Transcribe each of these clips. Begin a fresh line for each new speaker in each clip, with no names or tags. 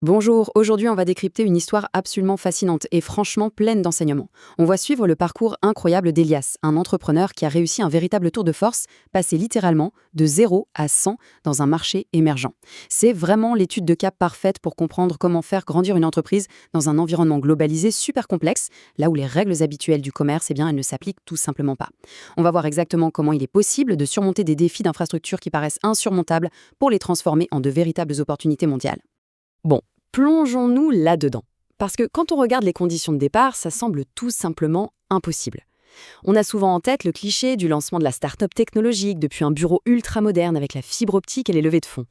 Bonjour, aujourd'hui on va décrypter une histoire absolument fascinante et franchement pleine d'enseignements. On va suivre le parcours incroyable d'Elias, un entrepreneur qui a réussi un véritable tour de force, passé littéralement de 0 à 100 dans un marché émergent. C'est vraiment l'étude de cas parfaite pour comprendre comment faire grandir une entreprise dans un environnement globalisé super complexe, là où les règles habituelles du commerce, elles ne s'appliquent tout simplement pas. On va voir exactement comment il est possible de surmonter des défis d'infrastructure qui paraissent insurmontables pour les transformer en de véritables opportunités mondiales. Bon, plongeons-nous là-dedans. Parce que quand on regarde les conditions de départ, ça semble tout simplement impossible. On a souvent en tête le cliché du lancement de la start-up technologique depuis un bureau ultra moderne avec la fibre optique et les levées de fonds.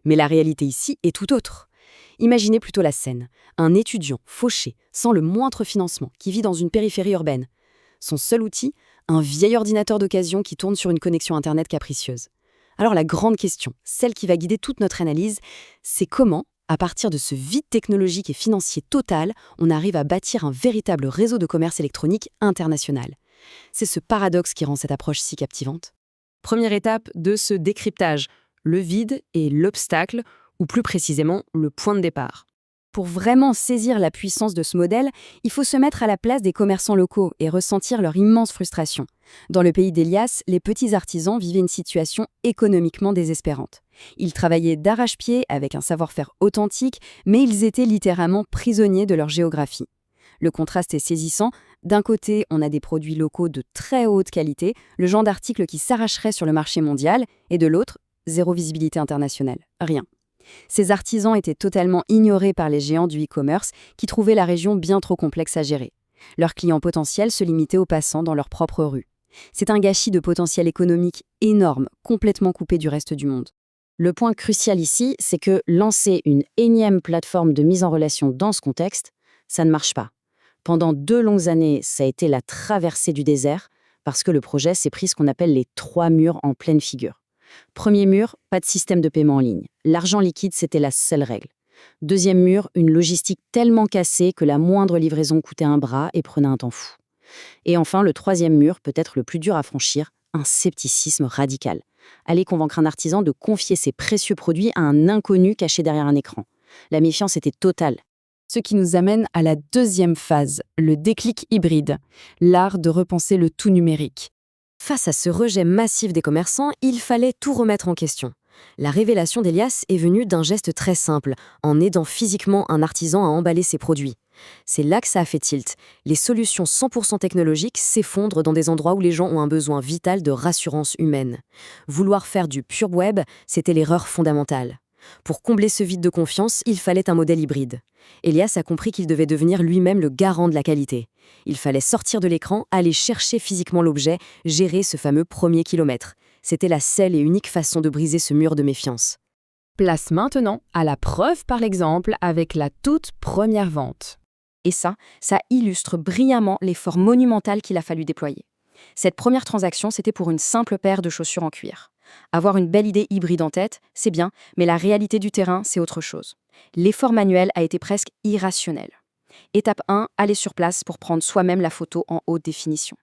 Mais la réalité ici est tout autre. Imaginez plutôt la scène. Un étudiant fauché, sans le moindre financement, qui vit dans une périphérie urbaine. Son seul outil, un vieil ordinateur d'occasion qui tourne sur une connexion Internet capricieuse. Alors la grande question, celle qui va guider toute notre analyse, c'est comment, à partir de ce vide technologique et financier total, on arrive à bâtir un véritable réseau de commerce électronique international. C'est ce paradoxe qui rend cette approche si captivante. Première étape de ce décryptage, le vide et l'obstacle, ou plus précisément le point de départ. Pour vraiment saisir la puissance de ce modèle, il faut se mettre à la place des commerçants locaux et ressentir leur immense frustration. Dans le pays d'Elias, les petits artisans vivaient une situation économiquement désespérante. Ils travaillaient d'arrache-pied avec un savoir-faire authentique, mais ils étaient littéralement prisonniers de leur géographie. Le contraste est saisissant. D'un côté, on a des produits locaux de très haute qualité, le genre d'articles qui s'arracheraient sur le marché mondial, et de l'autre, zéro visibilité internationale, rien. Ces artisans étaient totalement ignorés par les géants du e-commerce qui trouvaient la région bien trop complexe à gérer. Leurs clients potentiels se limitaient aux passants dans leur propre rue. C'est un gâchis de potentiel économique énorme, complètement coupé du reste du monde. Le point crucial ici, c'est que lancer une énième plateforme de mise en relation dans ce contexte, ça ne marche pas. Pendant 2 longues années, ça a été la traversée du désert, parce que le projet s'est pris ce qu'on appelle les 3 murs en pleine figure. Premier mur, pas de système de paiement en ligne. L'argent liquide, c'était la seule règle. Deuxième mur, une logistique tellement cassée que la moindre livraison coûtait un bras et prenait un temps fou. Et enfin, le troisième mur, peut-être le plus dur à franchir, un scepticisme radical. Aller convaincre un artisan de confier ses précieux produits à un inconnu caché derrière un écran. La méfiance était totale. Ce qui nous amène à la deuxième phase, le déclic hybride, l'art de repenser le tout numérique. Face à ce rejet massif des commerçants, il fallait tout remettre en question. La révélation d'Elias est venue d'un geste très simple, en aidant physiquement un artisan à emballer ses produits. C'est là que ça a fait tilt. Les solutions 100% technologiques s'effondrent dans des endroits où les gens ont un besoin vital de rassurance humaine. Vouloir faire du pure web, c'était l'erreur fondamentale. Pour combler ce vide de confiance, il fallait un modèle hybride. Elias a compris qu'il devait devenir lui-même le garant de la qualité. Il fallait sortir de l'écran, aller chercher physiquement l'objet, gérer ce fameux premier kilomètre. C'était la seule et unique façon de briser ce mur de méfiance. Place maintenant à la preuve par l'exemple avec la toute première vente. Et ça illustre brillamment l'effort monumental qu'il a fallu déployer. Cette première transaction, c'était pour une simple paire de chaussures en cuir. Avoir une belle idée hybride en tête, c'est bien, mais la réalité du terrain, c'est autre chose. L'effort manuel a été presque irrationnel. Étape 1, aller sur place pour prendre soi-même la photo en haute définition.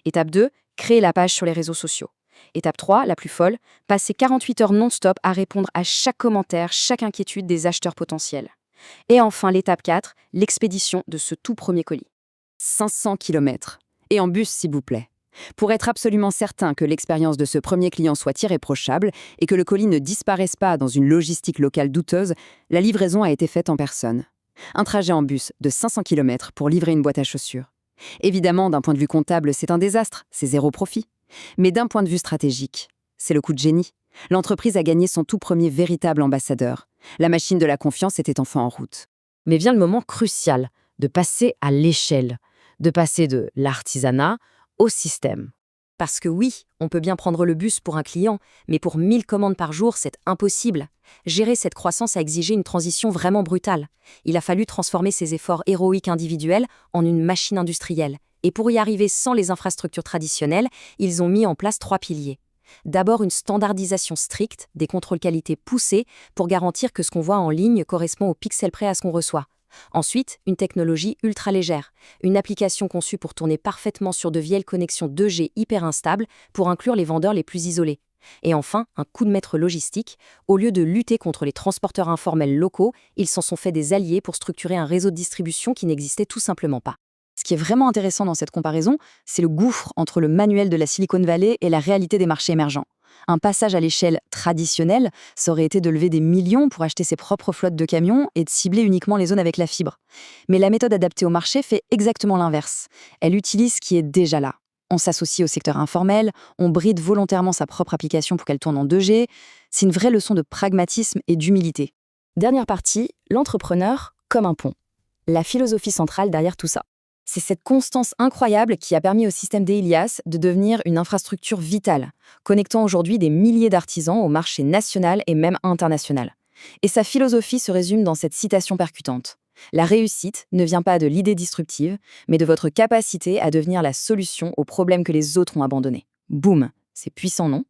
Étape 2, créer la page sur les réseaux sociaux. Étape 3, la plus folle, passer 48 heures non-stop à répondre à chaque commentaire, chaque inquiétude des acheteurs potentiels. Et enfin, l'étape 4, l'expédition de ce tout premier colis. 500 km. Et en bus, s'il vous plaît. Pour être absolument certain que l'expérience de ce premier client soit irréprochable et que le colis ne disparaisse pas dans une logistique locale douteuse, la livraison a été faite en personne. Un trajet en bus de 500 km pour livrer une boîte à chaussures. Évidemment, d'un point de vue comptable, c'est un désastre, c'est zéro profit. Mais d'un point de vue stratégique, c'est le coup de génie. L'entreprise a gagné son tout premier véritable ambassadeur. La machine de la confiance était enfin en route. Mais vient le moment crucial de passer à l'échelle, de passer de l'artisanat au système. Parce que oui, on peut bien prendre le bus pour un client, mais pour 1000 commandes par jour, c'est impossible. Gérer cette croissance a exigé une transition vraiment brutale. Il a fallu transformer ces efforts héroïques individuels en une machine industrielle. Et pour y arriver sans les infrastructures traditionnelles, ils ont mis en place 3 piliers. D'abord, une standardisation stricte, des contrôles qualité poussés pour garantir que ce qu'on voit en ligne correspond au pixel près à ce qu'on reçoit. Ensuite, une technologie ultra légère, une application conçue pour tourner parfaitement sur de vieilles connexions 2G hyper instables pour inclure les vendeurs les plus isolés.
Et enfin, un coup de maître logistique. Au lieu de lutter contre les transporteurs informels locaux, ils s'en sont fait des alliés pour structurer un réseau de distribution qui n'existait tout simplement pas.
Ce qui est vraiment intéressant dans cette comparaison, c'est le gouffre entre le manuel de la Silicon Valley et la réalité des marchés émergents. Un passage à l'échelle traditionnelle, ça aurait été de lever des millions pour acheter ses propres flottes de camions et de cibler uniquement les zones avec la fibre. Mais la méthode adaptée au marché fait exactement l'inverse. Elle utilise ce qui est déjà là. On s'associe au secteur informel, on bride volontairement sa propre application pour qu'elle tourne en 2G. C'est une vraie leçon de pragmatisme et d'humilité.
Dernière partie, l'entrepreneur comme un pont. La philosophie centrale derrière tout ça.
C'est cette constance incroyable qui a permis au système d'Elias de devenir une infrastructure vitale, connectant aujourd'hui des milliers d'artisans au marché national et même international. Et sa philosophie se résume dans cette citation percutante. La réussite ne vient pas de l'idée disruptive, mais de votre capacité à devenir la solution aux problèmes que les autres ont abandonnés. Boum, c'est puissant, non?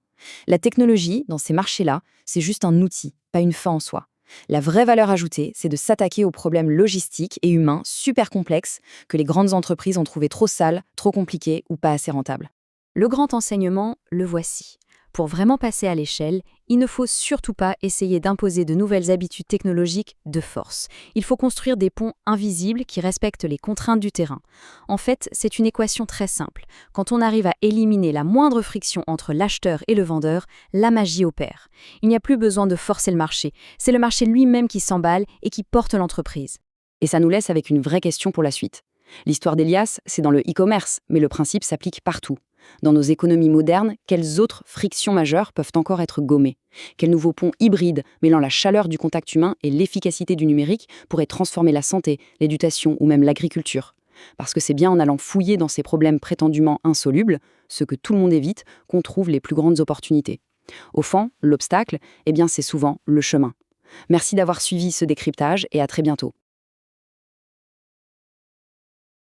La technologie, dans ces marchés-là, c'est juste un outil, pas une fin en soi. La vraie valeur ajoutée, c'est de s'attaquer aux problèmes logistiques et humains super complexes que les grandes entreprises ont trouvés trop sales, trop compliqués ou pas assez rentables.
Le grand enseignement, le voici. Pour vraiment passer à l'échelle, il ne faut surtout pas essayer d'imposer de nouvelles habitudes technologiques de force. Il faut construire des ponts invisibles qui respectent les contraintes du terrain. En fait, c'est une équation très simple. Quand on arrive à éliminer la moindre friction entre l'acheteur et le vendeur, la magie opère. Il n'y a plus besoin de forcer le marché. C'est le marché lui-même qui s'emballe et qui porte l'entreprise.
Et ça nous laisse avec une vraie question pour la suite. L'histoire d'Elias, c'est dans le e-commerce, mais le principe s'applique partout. Dans nos économies modernes, quelles autres frictions majeures peuvent encore être gommées? Quels nouveaux ponts hybrides, mêlant la chaleur du contact humain et l'efficacité du numérique, pourraient transformer la santé, l'éducation ou même l'agriculture? Parce que c'est bien en allant fouiller dans ces problèmes prétendument insolubles, ce que tout le monde évite, qu'on trouve les plus grandes opportunités. Au fond, l'obstacle, c'est souvent le chemin. Merci d'avoir suivi ce décryptage et à très bientôt.